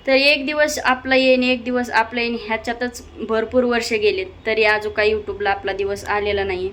तर एक दिवस आपला येईन, एक दिवस आपला येईन, ह्याच्यातच भरपूर वर्ष गेलेत तरी अजून काही यूट्यूबला आपला दिवस आलेला नाही.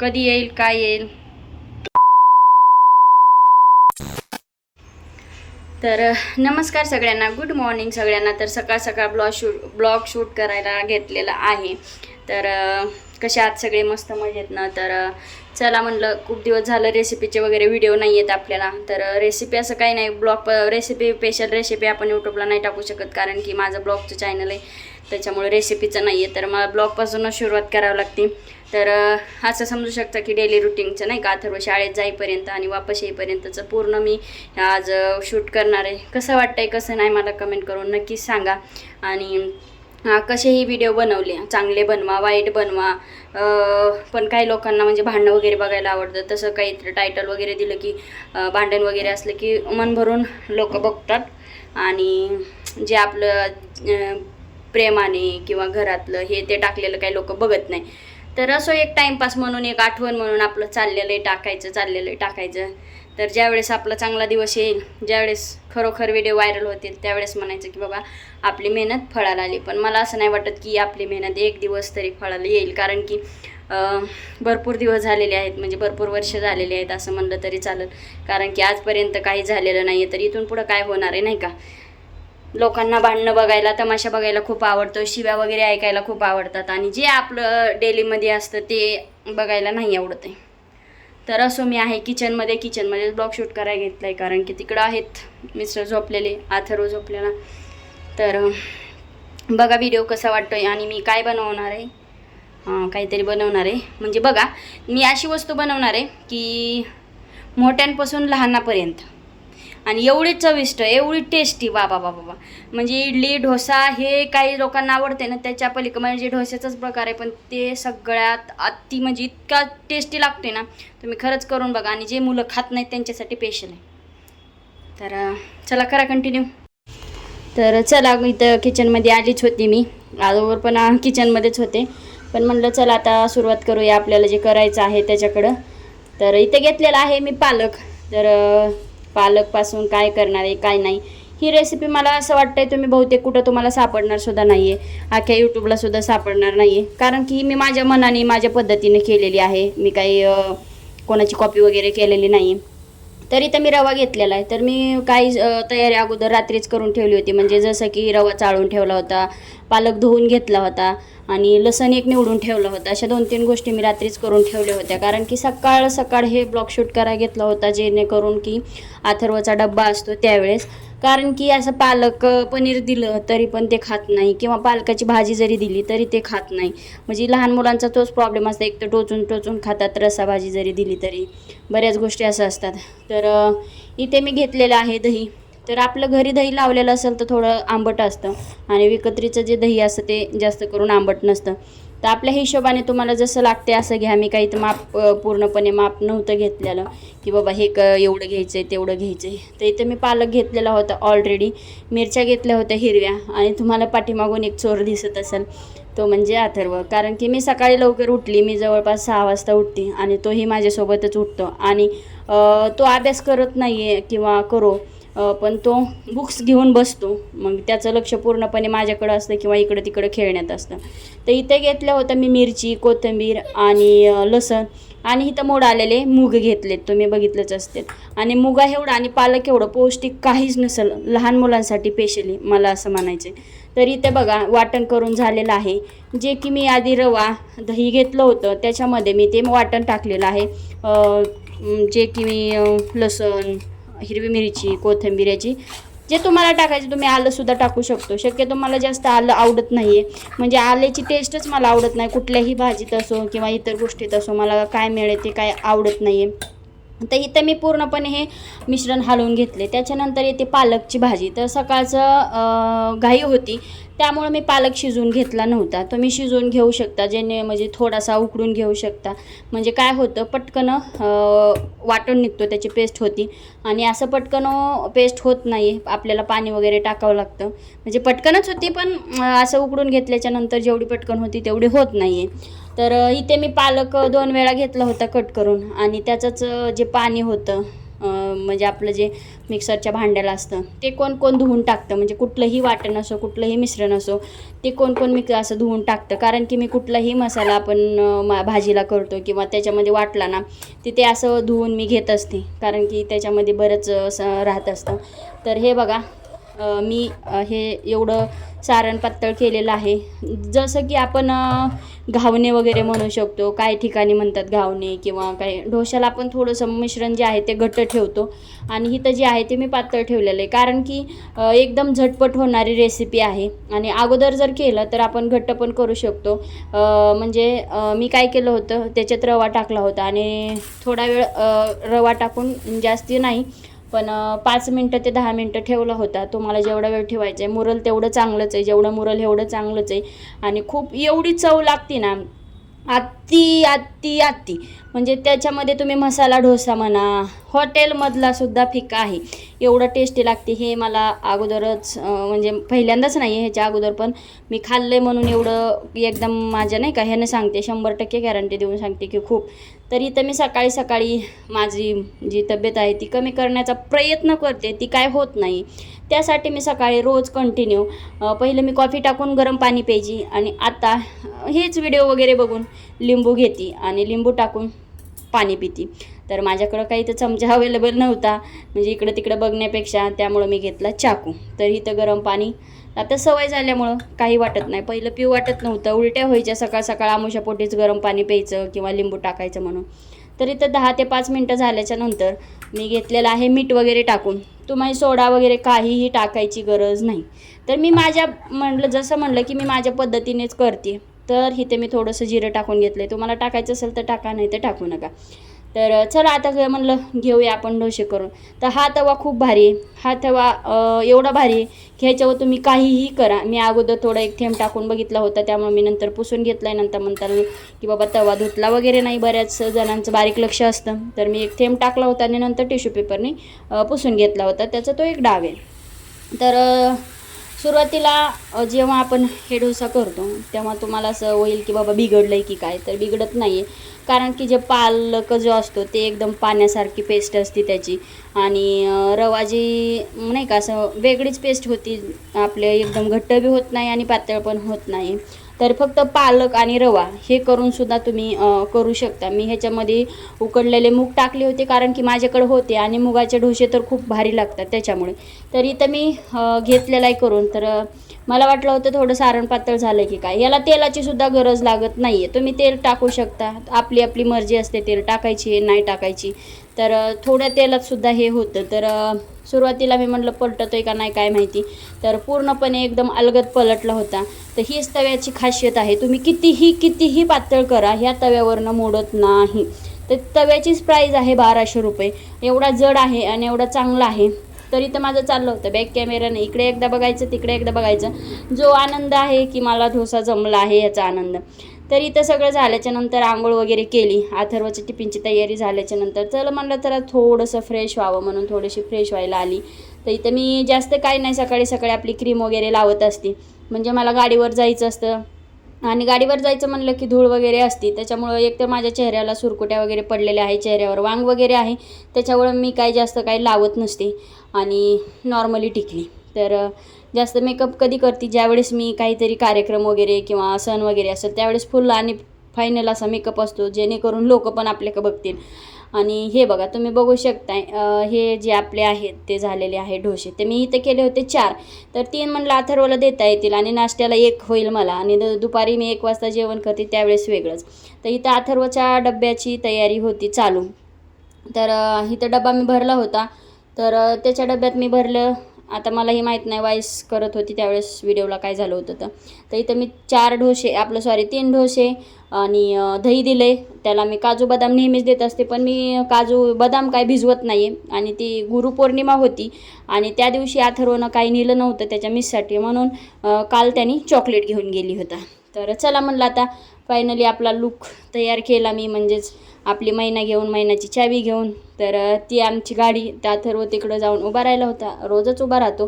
कधी येईल, काय येईल. तर नमस्कार सगळ्यांना, गुड मॉर्निंग सगळ्यांना. तर सकाळ सकाळ ब्लॉग शूट करायला घेतलेला आहे. तर कसे आहात सगळे? मस्त मजेत ना? तर चला म्हणलं, खूप दिवस झालं रेसिपीचे वगैरे व्हिडिओ नाही येत आपल्याला. तर रेसिपी असं काही नाही, रेसिपी स्पेशल रेसिपी आपण यूट्यूबला नाही टाकू शकत, कारण की माझं ब्लॉगचं चॅनल आहे, त्याच्यामुळे रेसिपीचं नाही आहे. तर मला ब्लॉगपासूनच सुरुवात करावी लागते. तर असं समजू शकता की डेली रुटीनचं नाही का, अथर्व शाळेत जाईपर्यंत आणि वापस येईपर्यंतचं पूर्ण मी आज शूट करणार आहे. कसं वाटतंय कसं नाही मला कमेंट करून नक्कीच सांगा. आणि कसेही व्हिडिओ बनवले, चांगले बनवा, वाईट बनवा, पण काही लोकांना म्हणजे भांडणं वगैरे बघायला आवडतं. तसं काही टायटल वगैरे दिलं की भांडण वगैरे असलं की मन भरून लोक बघतात. आणि जे आपलं प्रेमाने किंवा घरातलं हे ते टाकलेलं काही लोक बघत नाही. तर असं एक टाईमपास म्हणून, एक आठवण म्हणून आपलं चाललेलं आहे टाकायचं. तर ज्यावेळेस आपला चांगला दिवस येईल, ज्यावेळेस खरोखर व्हिडिओ व्हायरल होतील, त्यावेळेस म्हणायचं की बाबा आपली मेहनत फळाला आली. पण मला असं नाही वाटत की आपली मेहनत एक दिवस तरी फळाला येईल, कारण की भरपूर दिवस झालेले आहेत, म्हणजे भरपूर वर्ष झालेले आहेत असं म्हणलं तरी चालेल. कारण की आजपर्यंत काही झालेलं नाही आहे, तर इथून पुढं काय होणार आहे नाही का. लोकांना भांडणं बघायला, तमाशा बघायला खूप आवडतं, शिव्या वगैरे ऐकायला खूप आवडतात, आणि जे आपलं डेलीमध्ये असतं ते बघायला नाही आवडत आहे. तर असो, मी आहे किचनमध्ये ब्लॉग शूट करायला घेतला आहे, कारण की तिकडं आहेत मिस्टर झोपलेले, अथर्व झोपलेला. तर बघा व्हिडिओ कसा वाटतो आहे. आणि मी काय बनवणार आहे, काहीतरी बनवणार आहे. म्हणजे बघा, मी अशी वस्तू बनवणार आहे की मोठ्यांपासून लहानापर्यंत, आणि एवढी चविष्ट, एवढी टेस्टी, बाबा बाबा बा. म्हणजे इडली डोसा हे काही लोकांना आवडते ना, त्याच्या पलीकडे म्हणजे डोस्याचाच प्रकार आहे, पण ते सगळ्यात अति म्हणजे इतका टेस्टी लागते ना, तुम्ही खरंच करून बघा. आणि जे मुलं खात नाहीत त्यांच्यासाठी स्पेशल आहे. तर चला करा कंटिन्यू. तर चला, इथं किचनमध्ये आलीच होती मी, अगोदर पण किचनमध्येच होते, पण म्हणलं चला आता सुरुवात करूया आपल्याला जे करायचं आहे त्याच्याकडं. तर इथे घेतलेलं आहे मी पालक. तर पालकपासून काय करणार आहे काय नाही, ही रेसिपी मला असं वाटतंय तुम्ही बहुतेक कुठं तुम्हाला सापडणार सुद्धा नाही आहे, अख्ख्या यूट्यूबला सुद्धा सापडणार नाही आहे, कारण की मी माझ्या मनाने माझ्या पद्धतीने केलेली आहे. मी काही कोणाची कॉपी वगैरे केलेली नाही. तर इथं मी रवा घेतलेला आहे. तर मी काही तयारी अगोदर रात्रीच करून ठेवली होती, म्हणजे जसं की रवा चाळून ठेवला होता, पालक धुवून घेतला होता, आणि लसण एक निवडून ठेवलं होतं. अशा 2-3 गोष्टी मी रात्रीच करून ठेवल्या होत्या, कारण की सकाळ सकाळ हे ब्लॉग शूट करायला घेतला होता, जेणेकरून की अथर्वचा डब्बा असतो त्यावेळेस. कारण की असं पालक पनीर दिलं तरी पण ते खात नाही, किंवा पालकाची भाजी जरी दिली तरी ते खात नाही. म्हणजे लहान मुलांचा तोच प्रॉब्लेम असतो, एक तर टोचून खातात, रसाभाजी जरी दिली तरी, बऱ्याच गोष्टी असं असतात. तर इथे मी घेतलेलं आहे दही. तर आपलं घरी दही लावलेलं असेल तर थोडं आंबट असतं, आणि विकत्रीचं जे दही असतं ते जास्त करून आंबट नसतं. तर आपल्या हिशोबाने तुम्हाला जसं लागते असं घ्या. मी काही तर पूर्णपणे माप नव्हतं घेतलेलं की बाबा हे एवढं घ्यायचं आहे तेवढं घ्यायचं आहे. तर इथे मी पालक घेतलेला होता ऑलरेडी, मिरच्या घेतल्या होत्या हिरव्या, आणि तुम्हाला पाठीमागून एक चोर दिसत असेल, तो म्हणजे अथर्व. कारण की मी सकाळी लवकर उठली, मी जवळपास 6 वाजता उठते, आणि तोही माझ्यासोबतच उठतो. आणि तो अभ्यास करत नाही आहे किंवा करो, पण तो बुक्स घेऊन बसतो, मग त्याचं लक्ष पूर्णपणे माझ्याकडं असतं किंवा इकडं तिकडं खेळण्यात असतं. तर इथे घेतलं होतं मी मिरची, कोथिंबीर आणि लसण, आणि इथं मोड आलेले मूग घेतलेत, तुम्ही बघितलंच असते. आणि मुगा एवढं आणि पालक एवढं पौष्टिक काहीच नसेल लहान मुलांसाठी स्पेशली, मला असं म्हणायचं. तर इथे बघा वाटण करून झालेलं आहे, जे की मी आधी रवा दही घेतलं होतं त्याच्यामध्ये मी ते वाटण टाकलेलं आहे, जे की मी लसण, हिरवी मिरची, कोथिंबीर याची जे तुम्हाला टाकायचे, तुम्ही आलंसुद्धा टाकू शकतो. शक्यतो मला जास्त आलं आवडत नाही आहे, म्हणजे आल्याची टेस्टच मला आवडत नाही, कुठल्याही भाजीत असो किंवा इतर गोष्टीत असो, मला काय मिळेल ते काय आवडत नाही आहे. तर इथं मी पूर्णपणे हे मिश्रण हलवून घेतले. त्याच्यानंतर येते पालकची भाजी. तर सकाळचं घाई होती, त्यामुळे मी पालक शिजवून घेतला नव्हता. तुम्ही शिजवून घेऊ शकता, जेणे म्हणजे थोडासा उकडून घेऊ शकता, म्हणजे काय होतं पटकन वाटून निघतो, त्याची पेस्ट होती. आणि असं पटकन पेस्ट होत नाही, आपल्याला पाणी वगैरे टाकावं लागतं. म्हणजे पटकनच होती, पण असं उकडून घेतल्याच्या नंतर जेवढी पटकन होती तेवढी होत नाही आहे. तर इथे मी पालक 2 वेळा घेतला होता कट करून, आणि त्याचंच जे पाणी होतं म्हणजे आपलं जे मिक्सरच्या भांड्याला असतं ते कोण कोण धुवून टाकतं, म्हणजे कुठलंही वाटण असो कुठलंही मिश्रण असो ते कोण कोण मी असं धुवून टाकतं. कारण की मी कुठलाही मसाला आपण भाजीला करतो किंवा त्याच्यामध्ये वाटला ना ते असं धुवून मी घेत असते, कारण की त्याच्यामध्ये बरंच असं राहत असतं. तर हे बघा मी हे एवढं सारण पातळ केलेलं आहे. जसं की आपण घावणे वगैरे म्हणू शकतो, काही ठिकाणी म्हणतात घावणे, किंवा काही डोश्याला आपण थोडंसं मिश्रण जे आहे ते घट्ट ठेवतो आणि इथं जे आहे ते मी पातळ ठेवलेलं आहे. कारण की एकदम झटपट होणारी रेसिपी आहे आणि अगोदर जर केलं तर आपण घट्ट पण करू शकतो. म्हणजे मी काय केलं होतं, त्याच्यात रवा टाकला होता आणि थोडा वेळ रवा टाकून जास्ती नाही पण 5 मिनटं ते 10 मिनटं ठेवला होता. तुम्हाला जेवढा वेळ ठेवायचा आहे, मुरल तेवढं चांगलंच आहे, जेवढं मुरल एवढं चांगलंच आहे. आणि खूप एवढी चव लागते ना, आत्ती आत्ती आत्ती, म्हणजे त्याच्यामध्ये तुम्ही मसाला डोसा म्हणा, हॉटेलमधला सुद्धा फिका आहे, एवढं टेस्टी लागते. हे मला अगोदरच म्हणजे पहिल्यांदाच नाही आहे, ह्याच्या अगोदर पण मी खाल्लं आहे म्हणून एवढं एकदम माझ्या नाही का ह्यानं सांगते, 100% गॅरंटी देऊन सांगते की खूप. तरी तर मी सकाळी सकाळी माझी जी तब्येत आहे ती कमी करण्याचा प्रयत्न करते, ती काय होत नाही. त्यासाठी मी सकाळी रोज कंटिन्यू पहिलं मी कॉफी टाकून गरम पाणी प्यायची आणि आता हेच व्हिडिओ वगैरे बघून लिंबू घेते आणि लिंबू टाकून पाणी पिते. तर माझ्याकडं काही तर चमचा अवेलेबल नव्हता, म्हणजे इकडं तिकडं बघण्यापेक्षा, त्यामुळं मी घेतला चाकू. तर इथं गरम पाणी, आता सवय झाल्यामुळं काही वाटत नाही, पहिलं पिऊ वाटत नव्हतं, उलट्या व्हायच्या सकाळ सकाळ आमुषापोटीच गरम पाणी प्यायचं किंवा लिंबू टाकायचं म्हणून. तर इथं 10 ते 5 मिनटं झाल्याच्या नंतर मी घेतलेलं आहे मीठ वगैरे टाकून. तुम्हाला सोडा वगैरे काहीही टाकायची गरज नाही. तर मी माझ्या जसं म्हणलं की मी माझ्या पद्धतीनेच करते. तर इथे मी थोडंसं जिरं टाकून घेतलं आहे, तुम्हाला टाकायचं असेल तर टाका, नाही तर टाकू नका. तर चला आता म्हणलं घेऊया आपण डोसे करून. तर हा तवा खूप भारी आहे, हा तवा एवढा भारी आहे की ह्याच्यावर तुम्ही काहीही करा. मी अगोदर थोडा एक थेंब टाकून बघितला होता, त्यामुळे मी नंतर पुसून घेतला आहे. नंतर म्हणतात की बाबा तवा धुतला वगैरे नाही, बऱ्याच जणांचं बारीक लक्ष असतं. तर मी एक थेंब टाकला होता आणि नंतर टिश्यू पेपरने पुसून घेतला होता, त्याचा तो एक डाव आहे. तर सुरुवातीला जेव्हा आपण हे डोसा करतो तेव्हा तुम्हाला असं होईल की बाबा बिघडलं आहे की काय, तर बिघडत नाही आहे. कारण की जे पालक जो असतो ते एकदम पाण्यासारखी पेस्ट असते त्याची, आणि रवा जी नाही का असं वेगळीच पेस्ट होती, आपले एकदम घट्ट बी होत नाही आणि पातळ पण होत नाही. तर फक्त पालक आणि रवा हे करूनसुद्धा तुम्ही करू शकता. मी ह्याच्यामध्ये उकडलेले मूग टाकले होते, कारण की माझ्याकडे होते आणि मुगाचे डोसे तर खूप भारी लागतात त्याच्यामुळे. तर इथं मी घेतलेला आहे करून. तर मला वाटलं होतं थोडं सारण पातळ झालं की काय, याला तेलाची सुद्धा गरज लागत नाही आहे, तुम्ही तेल टाकू शकता, आपली आपली मर्जी असते तेल टाकायची नाही टाकायची. तर थोड्या तेलातसुद्धा हे होतं. तर सुरुवातीला मी म्हटलं पलटतो आहे का नाही काय माहिती, तर पूर्णपणे एकदम अलगद पलटला होता. तर हीच तव्याची खासियत आहे, तुम्ही कितीही पातळ करा, ह्या तव्यावरनं मोडत नाही. तर तव्याचीच प्राईज आहे 1200 रुपये, एवढा जड आहे आणि एवढा चांगला आहे. तरी तर माझं चाललं होतं बॅक कॅमेराने इकडे एकदा बघायचं तिकडे एकदा बघायचं, जो आनंद आहे की मला डोसा जमला आहे याचा आनंद. तर इथं सगळं झाल्याच्या नंतर आंघोळ वगैरे केली, अथर्वच्या टिफिनची तयारी झाल्याच्या नंतर चला म्हणलं तर थोडंसं फ्रेश व्हावं म्हणून थोडीशी फ्रेश व्हायला आली. तर इथं मी जास्त काही नाही, सकाळी सकाळी आपली क्रीम वगैरे लावत असते, म्हणजे मला गाडीवर जायचं असतं आणि गाडीवर जायचं म्हणलं की धूळ वगैरे असते, त्याच्यामुळं एक तर माझ्या चेहऱ्याला सुरकुट्या वगैरे पडलेल्या आहे, चेहऱ्यावर वांग वगैरे आहे, त्याच्यामुळं मी काही जास्त काही लावत नसते आणि नॉर्मली टिकली. तर जास्त मेकअप कधी करते, ज्यावेळेस मी काहीतरी कार्यक्रम वगैरे किंवा सण वगैरे असेल त्यावेळेस फुल आणि फायनल असा मेकअप असतो, जेणेकरून लोक पण आपल्याकडे बघतील. आणि हे बघा तुम्ही बघू शकताय, हे जे आपले आहेत ते झालेले आहे डोसे. ते मी इथे केले होते 4, तर 3 म्हणलं अथर्वला देता येतील आणि नाश्त्याला 1 होईल मला, आणि दुपारी मी 1 वाजता जेवण करते त्यावेळेस वेगळंच. तर इथं अथर्वच्या डब्याची तयारी होती चालू. तर इथं डबा मी भरला होता, तर त्याच्या डब्यात मी भरलं. आता मलाही माहीत नाही, वाईस करत होती त्यावेळेस व्हिडिओला काय झालं होतं. तर इथं मी 4 डोसे 3 डोसे आणि दही दिले. त्याला मी काजू बदाम नेहमीच देत असते, पण मी काजू बदाम काय भिजवत नाही आहे, आणि ती गुरुपौर्णिमा होती आणि त्या दिवशी अथर्वनं काही नेलं नव्हतं त्याच्या मिससाठी, म्हणून काल त्यांनी चॉकलेट घेऊन गेली होता. तर चला म्हणलं आता फायनली आपला लूक तयार केला मी, म्हणजेच आपली मैना घेऊन, मैनाची चावी घेऊन. तर ती आमची गाडी, त्या अथर्व तिकडं जाऊन उभा राहिला होता, रोजच उभा राहतो.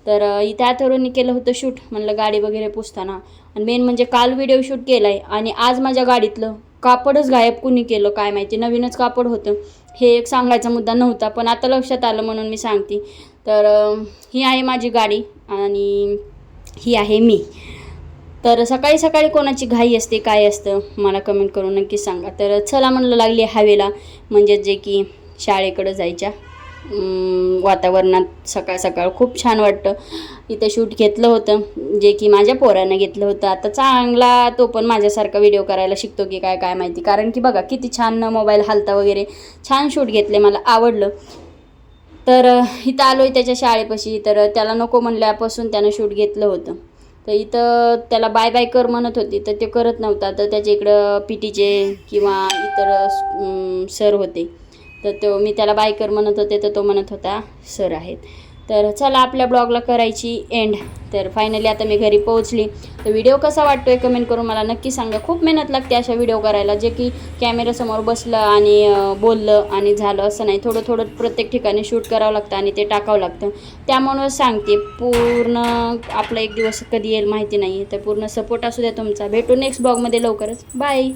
तर इथे अथर्वनी केलं होतं शूट, म्हणलं गाडी वगैरे पुसताना, आणि मेन म्हणजे काल व्हिडिओ शूट केला आहे आणि आज माझ्या गाडीतलं कापडच गायब कुणी केलं काय माहिती, नवीनच कापड होतं. हे एक सांगायचा मुद्दा नव्हता, पण आता लक्षात आलं म्हणून मी सांगते. तर ही आहे माझी गाडी आणि ही आहे मी. तर सकाळी सकाळी कोणाची घाई असते काय असतं मला कमेंट करून नक्की सांगा. तर चला म्हणलं लागली हवेला, म्हणजे जे की शाळेकडं जायच्या वातावरणात सकाळ सकाळ खूप छान वाटतं. इथं शूट घेतलं होतं जे की माझ्या पोरानं घेतलं होतं. आता चांगला तो पण माझ्यासारखा व्हिडिओ करायला शिकतो की काय काय माहिती, कारण की बघा किती छान मोबाईल हालता वगैरे, छान शूट घेतले, मला आवडलं. तर इथं आलो आहे त्याच्या शाळेपाशी. तर त्याला नको म्हणल्यापासून त्यानं शूट घेतलं होतं. तर इथं त्याला बाय बाय कर म्हणत होती, तर ते करत नव्हता. तर त्याच्या इकडं पी टीचे किंवा इतर सर होते, तर मी त्याला बाय कर म्हणत होते, तर तो म्हणत होता सर आहेत. तर चला आपल्या ब्लॉगला करायची एंड. तर फायनली आता मी घरी पोहोचली. तर व्हिडिओ कसा वाटतो आहे कमेंट करून मला नक्की सांगा. खूप मेहनत लागते अशा व्हिडिओ करायला, जे की कॅमेऱ्यासमोर बसलं आणि बोललं आणि झालं असं नाही. थोडं थोडं प्रत्येक ठिकाणी शूट करावं लागतं आणि ते टाकावं लागतं. त्यामुळं सांगते, पूर्ण आपला एक दिवस कधी येईल माहिती नाही. तर पूर्ण सपोर्ट असू द्या तुमचा. भेटू नेक्स्ट ब्लॉगमध्ये लवकरच. बाय.